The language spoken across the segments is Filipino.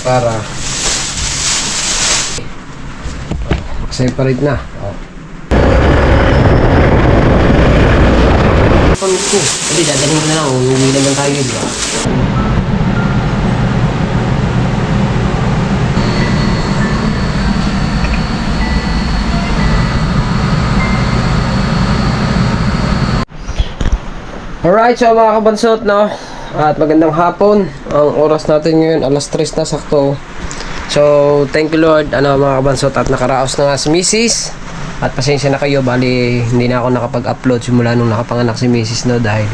para separate na. Pamit ko. Hindi, dadalhin ko na lang. Uuwi naman tayo, di ba? Alright, so mga kabansot, no? At magandang hapon. Ang oras natin ngayon, alas 3 na sakto. So, thank you Lord, mga kabansot, at nakaraos na nga si Mrs. At pasensya na kayo, bali hindi na ako nakapag-upload simula nung nakapanganak si Mrs. no, dahil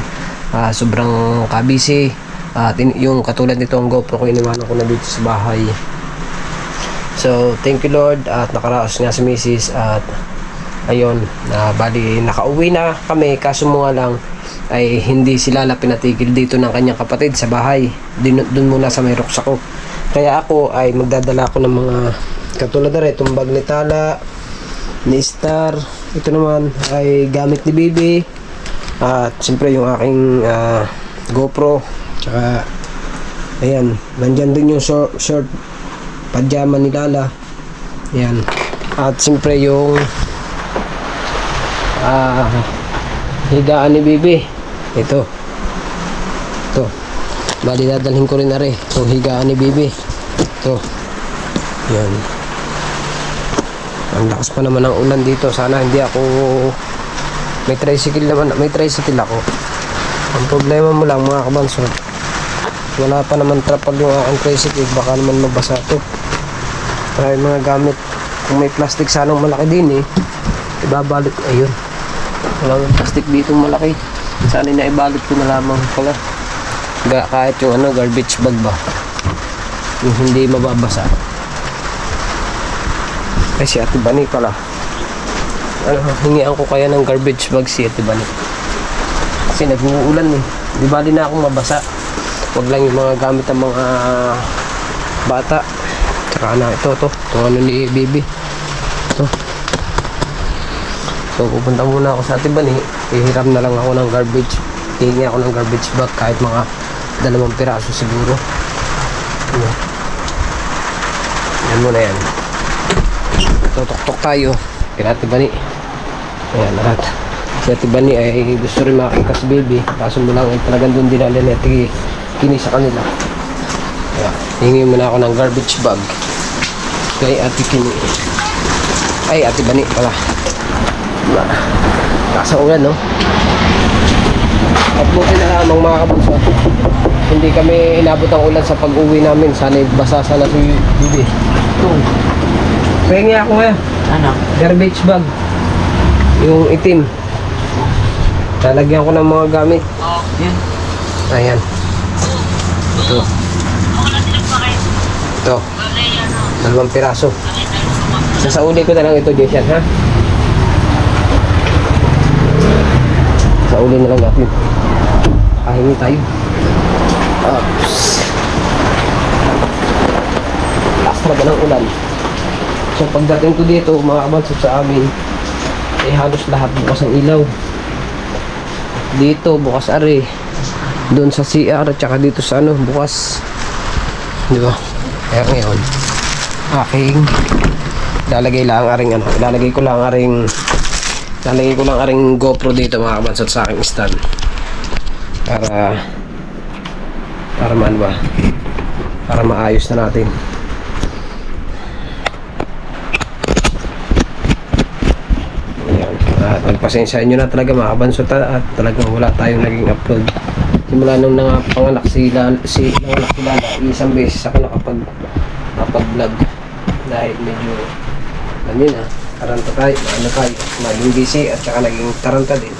sobrang kabisi. At yung katulad nito ang GoPro ko, iniwanan ko na dito sa bahay. So, thank you Lord, at nakaraos nga si Mrs. At ayun, bali nakauwi na kami, kaso mo nga lang ay hindi sila pinatigil dito ng kanyang kapatid sa bahay. Doon muna sa may ruksa ko. Kaya ako ay magdadala ko ng mga katulad na rin, itong bag ni Tala, ni Star. Ito naman ay gamit ni Bibi. At siyempre yung aking GoPro. Tsaka ayan, nandyan din yung short pajama ni Lala. Ayan. At siyempre yung higaan ni Bibi. Ito. Bali dadalhin ko rin na rin itong higaan ni Bibi. Ito. Yan. Ang lakas pa naman ng ulan dito. Sana hindi ako may tricycle ako. Ang problema mo lang mga kabansot, wala pa naman trapal yung aking tricycle. Baka naman mabasa ito. Para yung mga gamit, kung may plastic sanang malaki din ibabalot. Ayun, walang plastic dito malaki. Sana na ibalot ko na lamang pala. Kahit yung garbage bag ba, yung hindi mababasa. Ay, si Ate Bani pala. Hingian ko kaya ng garbage bag si Ate Bani. Kasi nag-uulan di bali na akong mabasa. Wag lang yung mga gamit ng mga bata. Tsaka ito ni Bibi. Ito. So pupunta muna ako sa Ate Bani. Hihiram na lang ako ng garbage. Hihingi ako ng garbage bag kahit mga 2 piraso siguro. Yan muna yan. Tutok-tok tayo kay Ate Bani. Ayan, lahat. Si Ate Bani ay gusto rin makakita si Baby. Kaso mo lang ay talagang doon dinala ni Ate Kini sa kanila. Ayan, hihingi muna ako ng garbage bag kay Ate Kini. Ay, Ate Bani pala. Kasa ulan, no? At buti na lamang mga kabansot, hindi kami inabot ang ulan sa pag-uwi namin. Sana basa sana si Bibi. Pahingi ako ngayon. Ano? Garbage bag. Yung itim. Lalagyan ko ng mga gamit. Yan. Ayan. Ito. Ito. 2 piraso. Sasauli ko na lang ito, Jason, ha? Sauli na lang natin. Kahingi tayo. Oops. Lakas talaga ng ulan. So pagdating ko dito, mga kabansot, sa amin halos lahat bukas ang ilaw. Dito bukas ari. Doon sa CR at saka dito sa bukas. Di ba? Kaya ngayon aking lalagay ko lang aring GoPro dito mga kabansot sa aking stand. Para maayos na natin. Ayan. At magpasensyahan nyo na talaga mga kabansot, at talagang wala tayong naging upload simula nung panganak si Lala. Isang beses ako nakapag-vlog dahil medyo taranta tayo, naging busy at saka naging taranta din.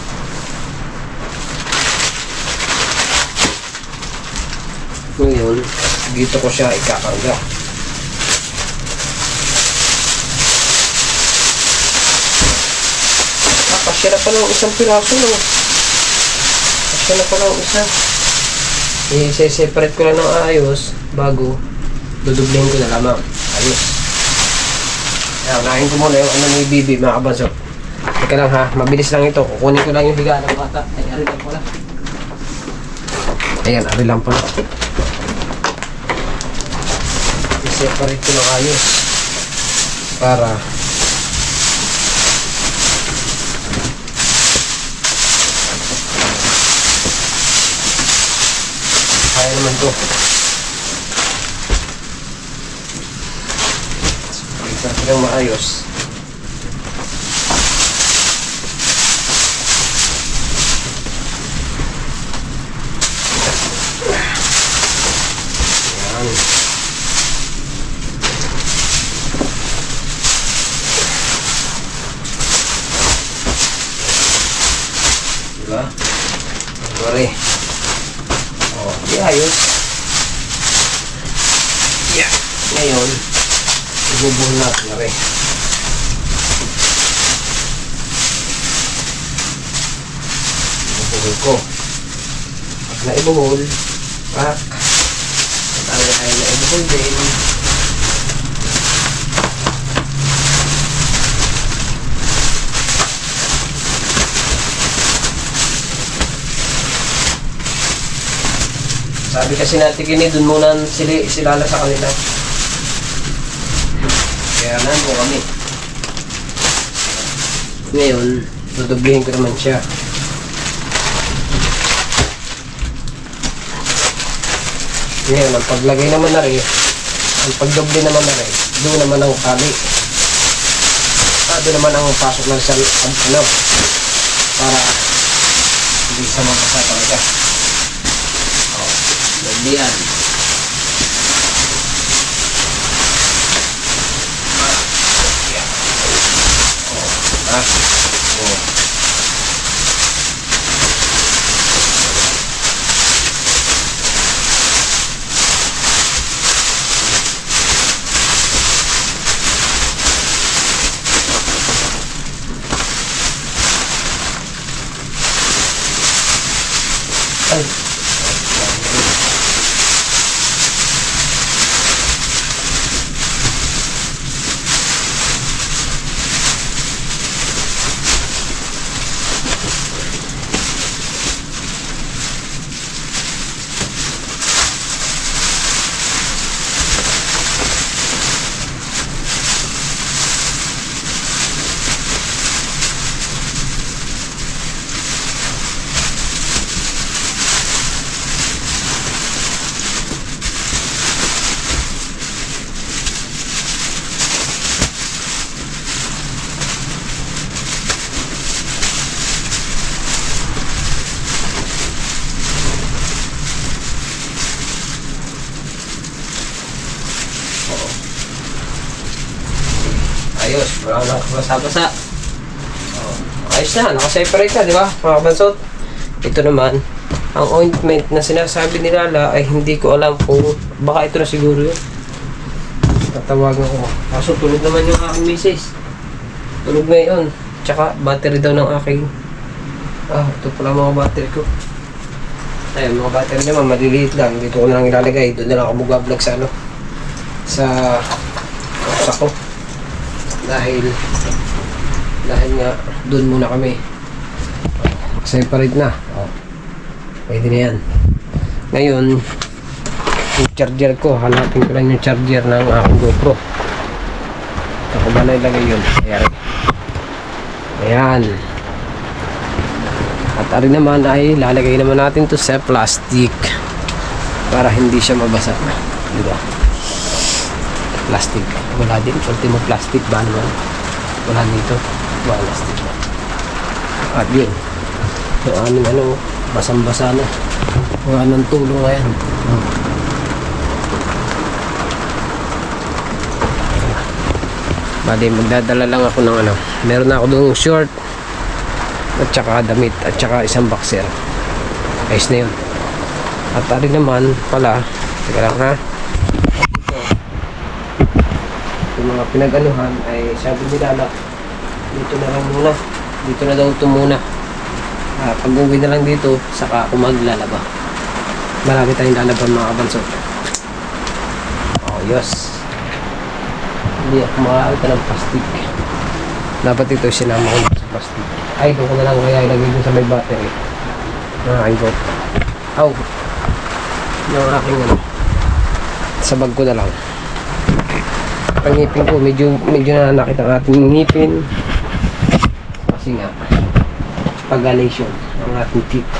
Ngayon, dito ko siya ikakarga. Kasya na pala ng 1 piraso, no? Kasya na pala ng isa. I-separate ko lang ng ayos bago dudublin ko na lamang. Ayos. Ayan, unahin ko muna yung ni Bibi, mga kabansot. Teka lang ha, mabilis lang ito. Kukunin ko lang yung higa ng bata. Ay, ari lang pala. Ayan, ari lang pala. separate ko ng ayos para kaya naman to. Separate ko ng maayos. Diba? Sorry. Oh, di ayos. Yeah. Ngayon, ibubuhol natin na rin. Ibubuhol ko. Pag naibuhol, pak. At ay naibuhol din. Sabi kasi natin kini, dun muna silala sa kanila. Kaya nandun kami. Ngayon, dudublihin ko naman siya. Ngayon, ang paglagay naman na rin, ang pagdubli naman na rin, doon naman ang tali. Doon naman ang pasok ng ano, para hindi sa mabasa talaga. Diyan. Ay. Ayos, wala nang basa-basa. Ayos na, nakaseparate na, di ba mga kabansot? Ito naman, ang ointment na sinasabi ni Lala ay hindi ko alam kung baka ito na siguro yun. Tatawagan ko. Kaso tulog naman yung aking misis. Tulog ngayon. Tsaka battery daw ng aking ito pala mga battery ko. Ayun, mga battery naman maliliit lang. Dito ko na lang ilalagay. Doon na lang ako mag-vlog sa ano, sa ko. Dahil nga doon muna kami. Separate na. Pwede na yan. Ngayon, yung charger ko, hanapin ko lang yung charger ng aking GoPro. Ito ko ba na ilagay yun? Ayan. At ari naman ay lalagay naman natin to sa plastic para hindi siya mabasa. Diba? Plastic. Wala din. Ultimo plastic ba naman? Wala dito. Wala plastic ba? At yun. Yung aming ano, basang-basa na. Wala nang tulong ngayon. Bali, magdadala lang ako ng ano. Meron na ako doon short at saka damit at saka isang boxer. Ayos na yun. At ari naman pala, teka lang ha. Yung mga pinag-anuhan ay sabi nila na dito na lang muna. Dito na daw ito muna. Pag uwi na lang dito, saka ako maglalaba. Marami tayong lalaban mga kabanso. Oh, yes. Hindi ako makakita ng plastic. Dapat ito sinama ko sa plastic. Ay, doon ko na lang kaya ilagay dun sa may battery. Ay, go. Aw. Yung aking ano. Sa bag ko na lang. Ang ngipin ko, medyo nananakit ang ating ngipin. Kasi nga, pag-alation ang ating teeth.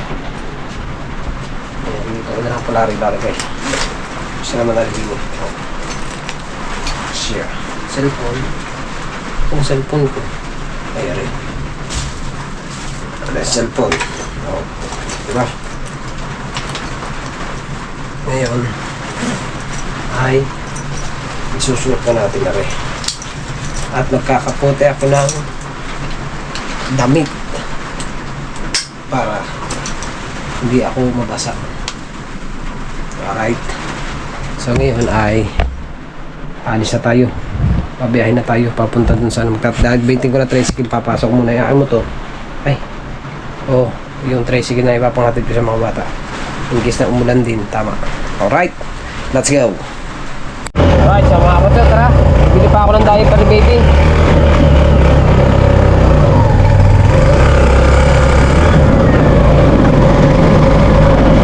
Ayan, dito ko na lang pala rin guys. Gusto naman nalagin mo. Share. Cellphone. Kung cellphone ko. Ayan rin. Cellphone. Oh. Diba? Ngayon, ay isusuot na natin na rin. At nagkakapote ako ng damit para hindi ako mabasa. Alright. So ngayon ay alis na tayo. Pabiyahin na tayo papunta dun sa magtatagbitin ko na tricycle. Papasok muna yung mo to. Ay. Oh, yung tricycle na ipapangatid ko sa mga bata. In case na umulan din. Tama. Alright. Let's go. Alright, so mga kapatid, tara. Bili pa ako ng diaper ni baby.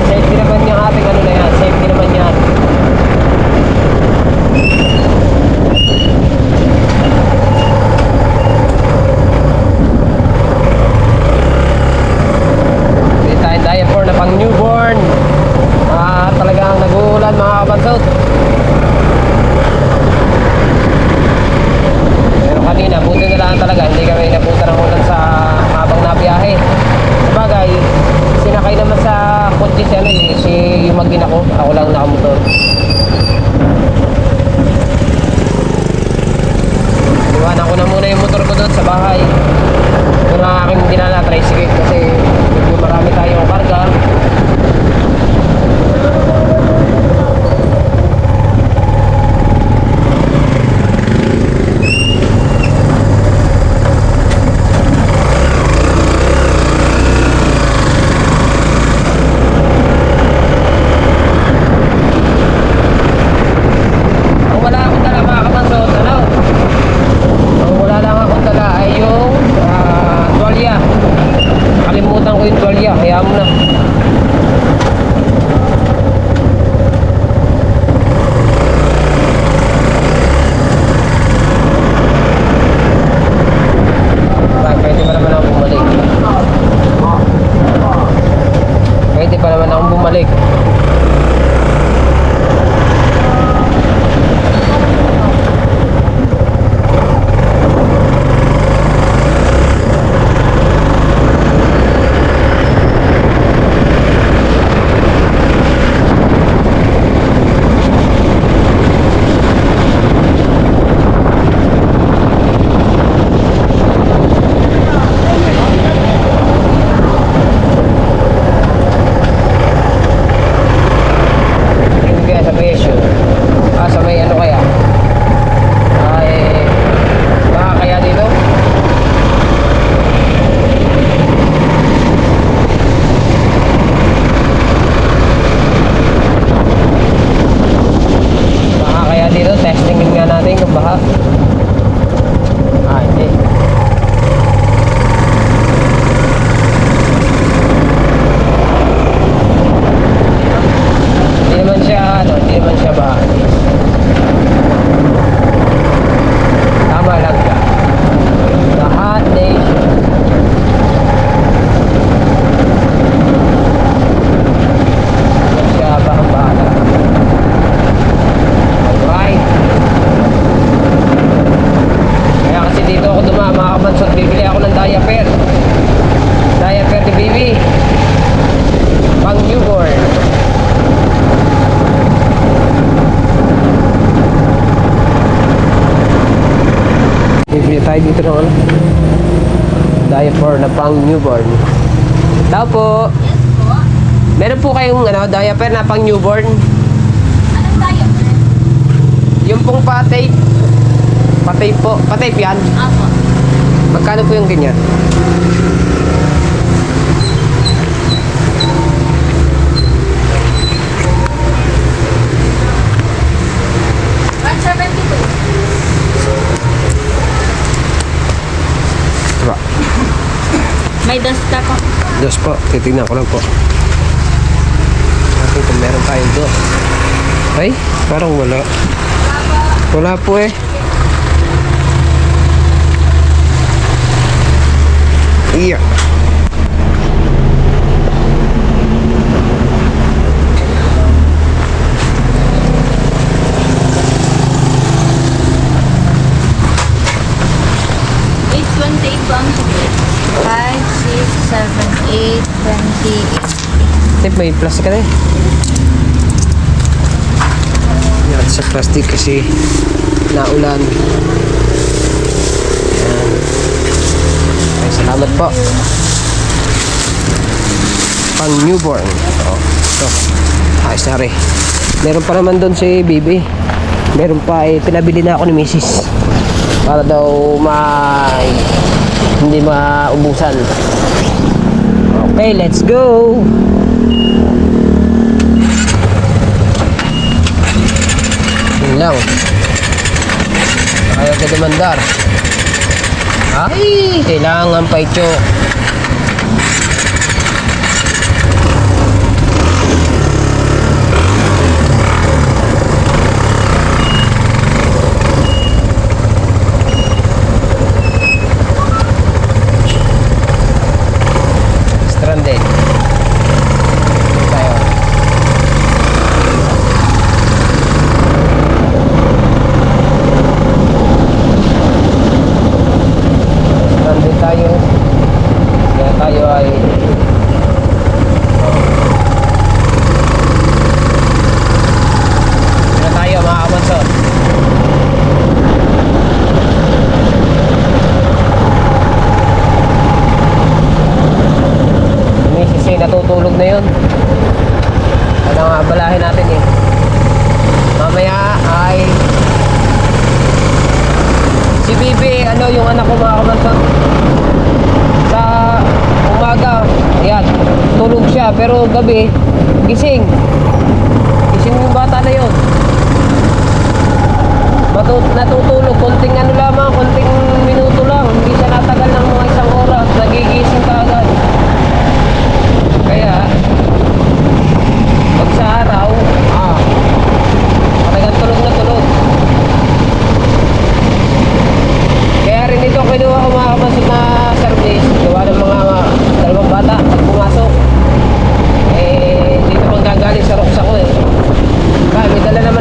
Safety naman yung ating ano na yan. Safety naman yan. Bili tayong diaper na pang newborn. Talagang nag-uulan mga kabansot. Pero kanina, buti na lang talaga. Hindi kami napunta ng ulan sa habang nabiyahe. Sabagay, sinakay naman sa kotse si ano si yung mag-ina ko. Ako lang nakamotor. Iwanan ko na muna yung motor ko doon sa bahay. Yung aking dinala-tricycle kasi medyo marami tayong karga. Kaya mo na. Pwede pa naman akong bumalik. Pwede pa naman akong bumalik. Tayo dito ng ano, diaper na pang newborn. Tao po. Meron po kayong ano, diaper na pang newborn. Anong diaper? Yung pong pa-tape. Pa-tape po. Pa-tape yan. Apo. Magkano po yung ganyan? May dasta po. Dos po. Titignan ko lang po. Natin kung meron tayong dos. Ay, parang wala. Wala po eh. Yeah. It's 28 po ang suklit. 5, 6, 7, 8, 28. Tip, may plastic ka na eh. Yan, sa plastic kasi naulan. Yan. Okay, salamat po. Pang newborn. Ito. Ayos na rin. Meron pa naman doon si Bibi. Meron pa eh, pinabili na ako ni Mrs. Para daw hindi maubusan. Okay, let's go! Yun lang. Ayaw ka demandar. Ay, kailangan pa ito. Stranded. Tayo. Stranded tayo. Kaya tayo ay na tayo mga kabansot. Misis natutulog na yun. Ano nga abalahin natin eh. Mamaya ay si Bibi, ano yung anak ko mga kabansot, sa umaga, yan, tulog siya pero gabi, gising yung bata na yun. Natutulog, konting ano lamang, konting minuto lang, hindi siya natagal ng mga 1 oras, nagigising ka agad. Kaya pag sa araw, talagang tulog na tulog. Kaya rin ito kinuha ko mga kamasok na service, gawa ng mga dalawang bata pag pumasok. Eh, dito pang gagaling sa rocks ako eh. May dala naman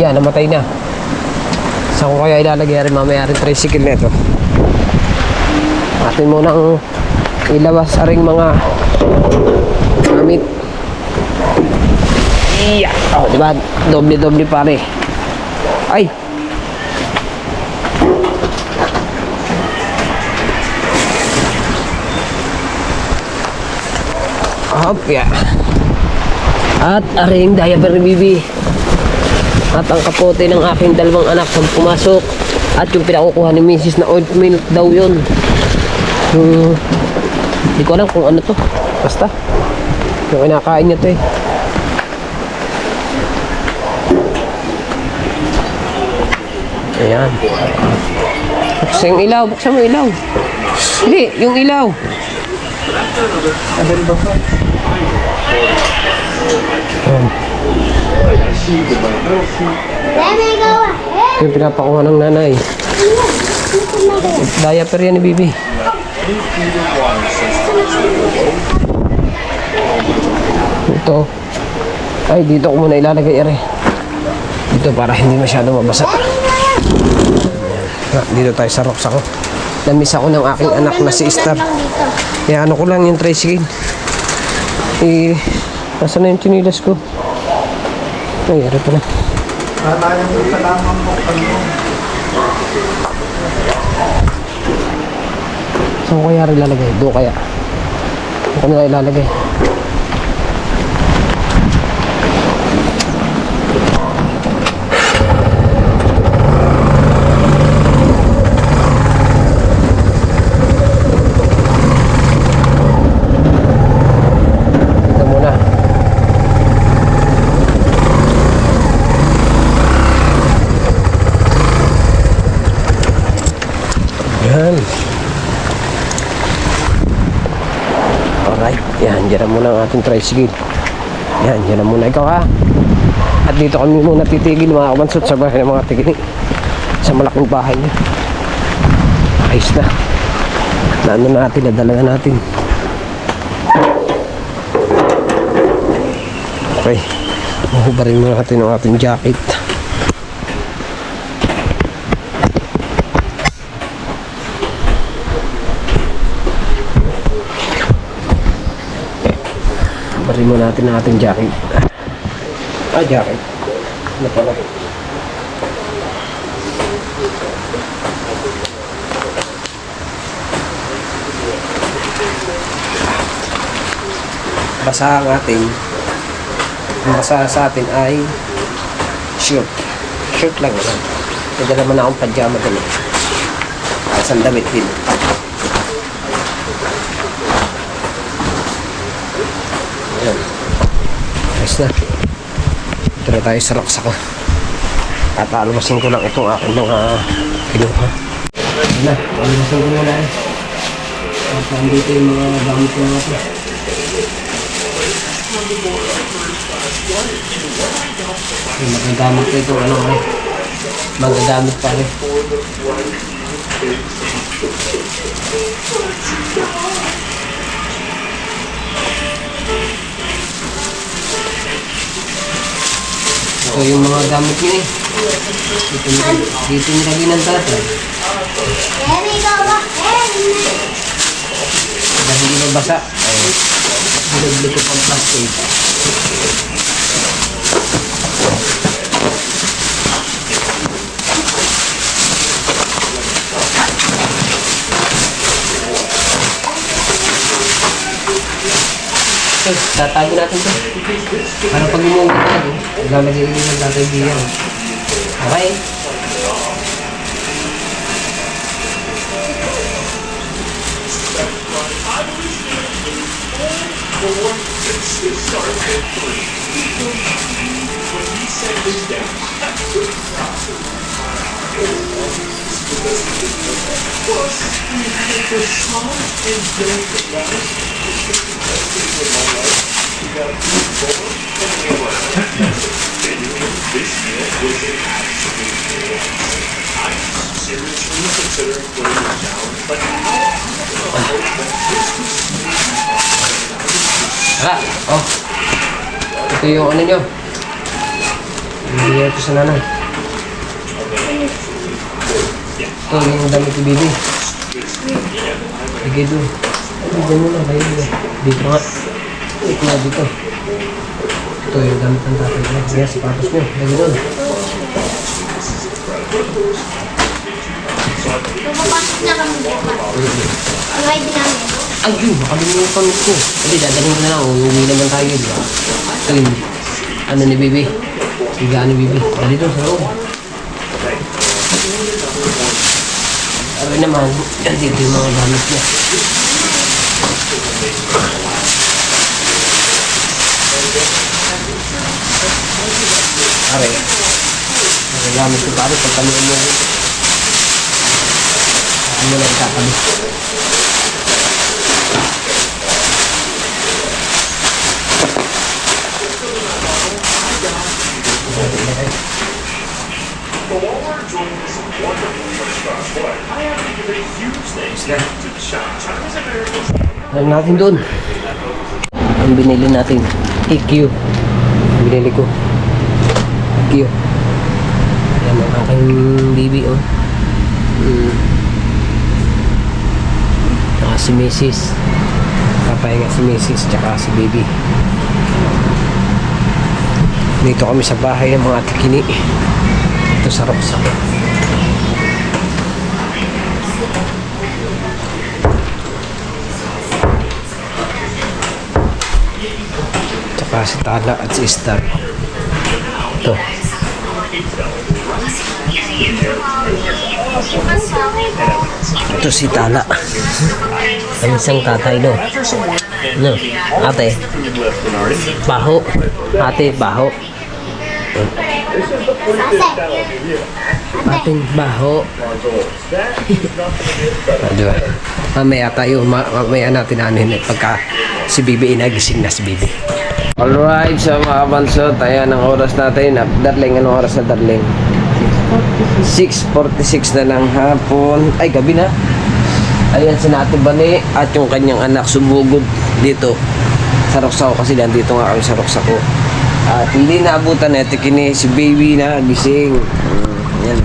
Yan, namatay na. Saan ko kaya ilalagay rin mamaya rin tricycle nito? Atin munang ilawas sa ring mga gamit. Iya! Oh, diba? Doble-doble pare. Ay! Hop, ya. At aring diaper ni Bibi. At ang kapote ng aking dalawang anak pag pumasok. At yung pinakukuha ni Mrs. na oatmeal daw yun. Hindi ko alam kung ano to. Basta. Yung kinakain niya to eh. Ayan. Buksan yung ilaw. Buksan mo yung ilaw. Hindi, yung ilaw. Yung pinapakuha ng nanay. Diaper yan ni Bibi. Ito. Ay, dito ko muna ilalagay ere. Dito para hindi masyado mabasa. Dito tayo sa rocks ako. Namiss ako ng aking anak na si Star. Kaya ano ko lang yung tricycle. Nasa na yung chinilas ko? Ay, ere pala. Saan ko kaya rin ilalagay? Doon kaya. Doon ko nila ilalagay. Ito muna. Yan. Alright, yan, dyan na muna ang ating tricycle. Yan, dyan na muna ikaw ha. At dito kami muna titigil mga kabansot sa bahay ng mga tigini. Sa malaking bahay niya. Ayos na. Naano natin, nadala na natin. Okay, mahubarin muna natin ang ating jacket. Bari mo natin ang ating jacket. Jacket. Ano pala? Basa ang ating. Ang basa sa atin ay shirt. Shirt lang yan. Kaya naman akong pajama dali. Isang damit din. Ayan. Ayos na. Ito na tayo sa rocks ako. At alumasin ko lang itong aking mga kinuha. Ayan na. Alumasin ko na lang. At nandito yung mga gamit ko natin. Magagamit ko ito. Ano eh. Magagamit pa rin. Ito yung mga gamit niya eh. Dito nilagay ng tatay. Dahil hindi nabasa. Nilagay ko pang plastic. Tatago natin ito. Para pag umuwi tayo, lalagay rin ng tatay biyan. Okay? Oh. Ito yung ano nyo. Bigyan ito sa nanay. Ito, yung damit ni Bibi. Bigay doon. Bigyan mo na, kayo nila. Dito nga. Ito nga dito. Ito yung damit ng tatay niya. Bigyan, sapatos niyo. Bigay doon. Pumapasok na kami bukas. Ang ride namin. Ayun, makalimutan ko. Hindi, dadalhin ko na lang. Uuwi naman tayo, di ba? Ito yung, ano ni Bibi. Higaan ni Bibi. Dali doon sa loob. Aray naman, yan dito yung mga gamit niya. Aray. Aray gamit ko pare, pagkaluin mo. Ano lang kakabi. Alam natin doon. Ang binili natin. EQ. Ang binili ko. EQ. Ayan ang aking baby, oh. Tsaka si Mrs. Papahinga si Mrs. Tsaka si baby. Dito kami sa bahay ng mga atikini. Ito sa Roxanne. Tsaka si Tala at si Star. Ito. Ito si Tala. Ang isang tatay, no? No? Ate. Baho. Ate, baho. Ating baho. Diba? Mamaya tayo, mamaya natin anin pagka si Bibi inagising na si Bibi. Alright, so mga kabansot, ayan ang oras natin. Darling, anong oras na darling? 6:46 na ng hapon. Ay, gabi na. Ayan si Nati Bani at yung kanyang anak sumugod dito sa Roxao kasi nandito nga kami sa Roxao. At hindi naabutan na kini si baby na gising. Ayan.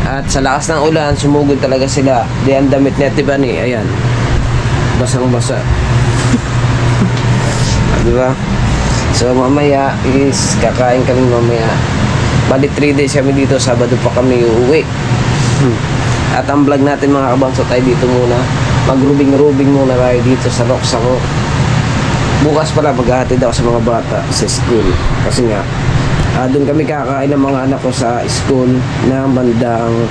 At sa lakas ng ulan, sumugod talaga sila. Di ang damit ni Ate Bani, ayan. Basang-basa. Diba? So mamaya is kakain kami mamaya. Bali 3 days kami dito, Sabado pa kami uuwi. At ang vlog natin mga kabansot tayo dito muna. Mag-rubing muna tayo dito sa Roxao. Bukas pala maghahatid ako sa mga bata sa school. Kasi nga, doon kami kakain ng mga anak ko sa school na bandang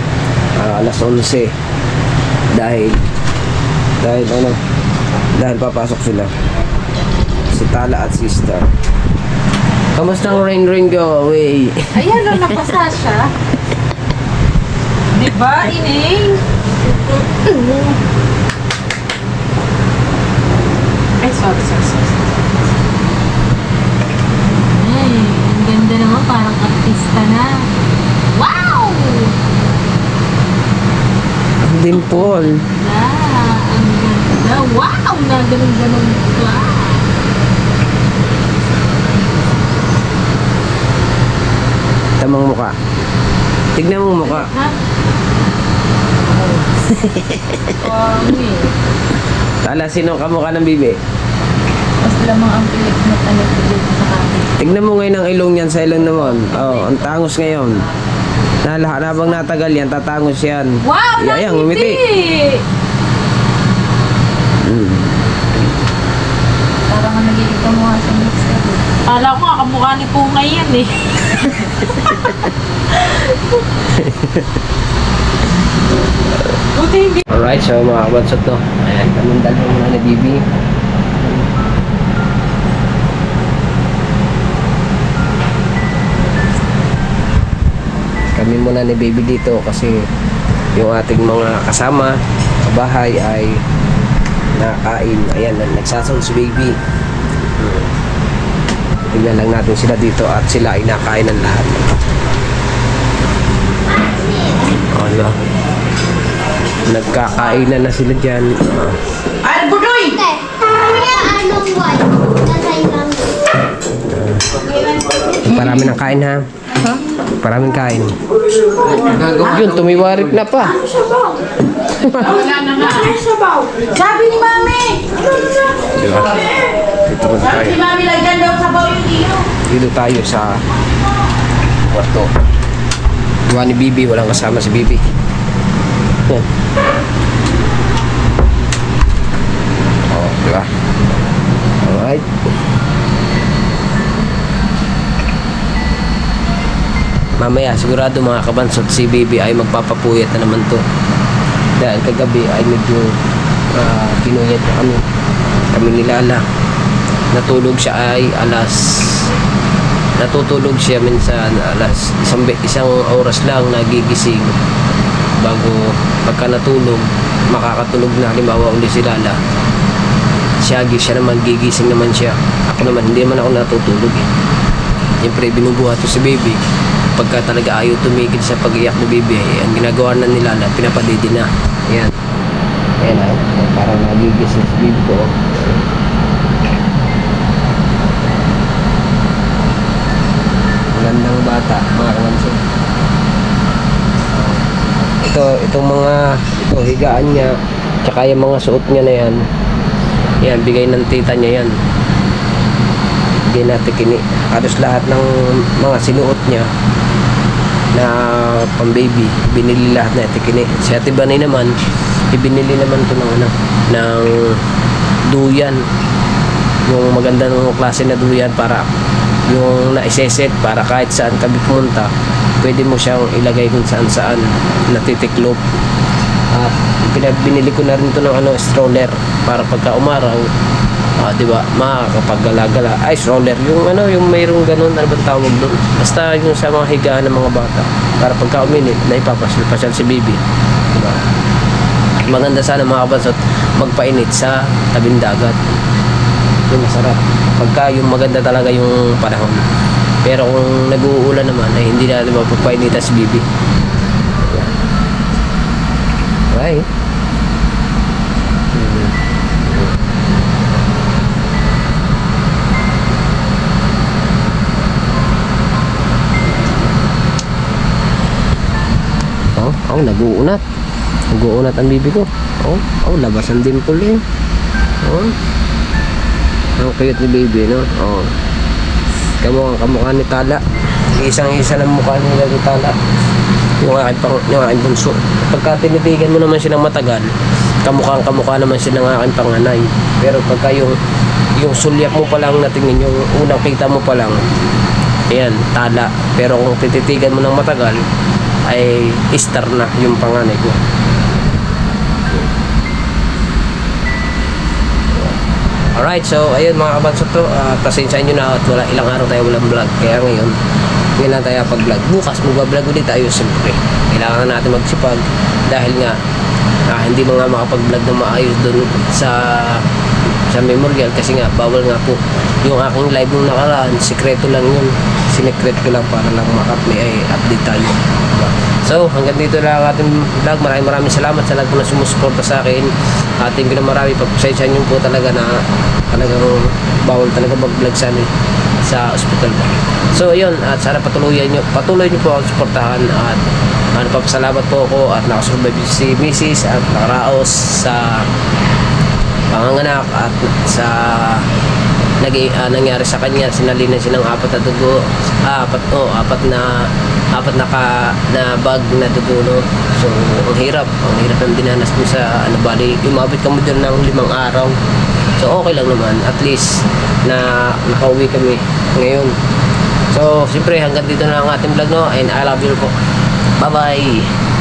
alas 11. Dahil papasok sila. Si Tala at Sister. Kamusta ang rain go away? Ayan, no, napasa siya. Diba, Ining? Ay, sorry. Ay, ang ganda naman, parang artista na. Wow! Ang dimple. Ang ganda. Wow! Naganon-ganon ka. Tamang muka. Tignan mo muka. Ha? Tala, sino kamukha ng Bibi? Mas lamang ang pilit mo talaga dito sa kapit. Tignan mo ngayon ang ilong niyan sa ilong naman. Oh, ang tangos ngayon. Habang natagal yan, tatangos yan. Wow! Ayan, ngumiti. Parang ang nagiging kamukha sa mixer. Kala ko nga kamukha ni Pungay yan eh. Buti hindi. Alright, so mga kabansot to. Ayan, kaming dalawang muna ni Bibi. Kami muna ni Baby dito kasi yung ating mga kasama sa bahay ay nakain. Ayan, nagsasaw si Baby. Tingnan lang natin sila dito at sila ay nakain ng lahat. Ano? Nagkakainan na sila dyan. Ay, budoy! Parami ng kain ha. Paraming kain. Yun, tumiwarik na pa. Sabi ni Mami! Diba? Dito ko tayo. Si Mami, lagyan daw sabaw yung iyo. Dito tayo sa kwarto. Gawa ni Bibi, walang kasama si Bibi. Yan. Oh, diba? Alright. Mamaya, sigurado mga kabansot, si Bibi ay magpapapuyat na naman to. Dahil kagabi ay medyo pinuyat na kami. Kami ni Lala. Natulog siya ay natutulog siya minsan isang oras lang nagigising bago pagka natulog makakatulog na halimbawa uli si Lala siya naman gigising naman siya, ako naman hindi naman ako natutulog eh. Siyempre binubuhat ko si Baby pagka talaga ayaw tumigil sa pag-iyak ni Baby ang ginagawa na ni Lala pinapadidi na ayan ay parang nagigising si Baby ko. Magandang bata, mga kamansin. Ito higaan niya, tsaka yung mga suot niya na yan. Yan, bigay ng tita niya yan. Bigay natin kini. Halos lahat ng mga sinuot niya na pang-baby, binili lahat na kini. Si Ate Banay naman, ibinili naman ito ng duyan. Yung maganda ng klase na duyan para yung naiseset para kahit saan kami pumunta pwede mo siyang ilagay kung saan natitiklop at binili ko na rin ito ng stroller para pagka umaraw di ba makakapaggalagala stroller yung mayroong ganun ano ba tawag doon basta yung sa mga higaan ng mga bata para pagka uminit na ipapasyal si Baby diba? Maganda sana mga kabansot magpainit sa tabing dagat yung masarap pagka yung maganda talaga yung panahon pero kung nag-uulan naman ay hindi natin mapagpainita si Bibi. Right. Nag-uunat ang Bibi ko. Labas ang dimple eh. Ang cute ni Baby, no? Kamukha ni Tala. Isang-isa ng mukha nila ni Tala. Yung aking bunso. Pagka tinitigan mo naman silang matagal, kamukha naman sila ng aking panganay. Pero pagka yung sulyak mo pa lang natingin, yung unang kita mo pa lang, ayan, Tala. Pero kung tititigan mo ng matagal, ay Star na yung panganay ko. Alright, so ayun mga kabansot to, pasensyahan nyo na at ilang araw tayo walang vlog. Kaya ngayon lang tayo pag-vlog. Bukas mag-vlog ulit tayo siyempre. Kailangan natin magsipag dahil nga hindi mo nga makapag-vlog na maayos doon sa memorial kasi nga bawal nga po. Yung aking live nung nakaraan, sikreto lang yun. Sinecret ko lang para lang maka-play update tayo. So, hanggang dito lang ang ating vlog. Maraming salamat sa lahat po na sumusuporta sa akin. Ating pinamarawi. Pagpasensya nyo po talaga na talagang bawal talaga mag-vlog sa hospital po. So, yun. At sana patuloy nyo po ang suportahan. At papasalamat po ako at nakasurvive si Mrs. at nakaraos sa panganganak at sa nangyari sa kanya. Sinalinan siya ng 4 na dugo. Apat na bag na dugo, no? So ang hirap ng dinanas mo sa bali umabot ka mo dyan ng 5 araw. So okay lang naman, at least na nakauwi kami ngayon. So siyempre hanggang dito na ang ating vlog, no? And I love you po. Bye bye.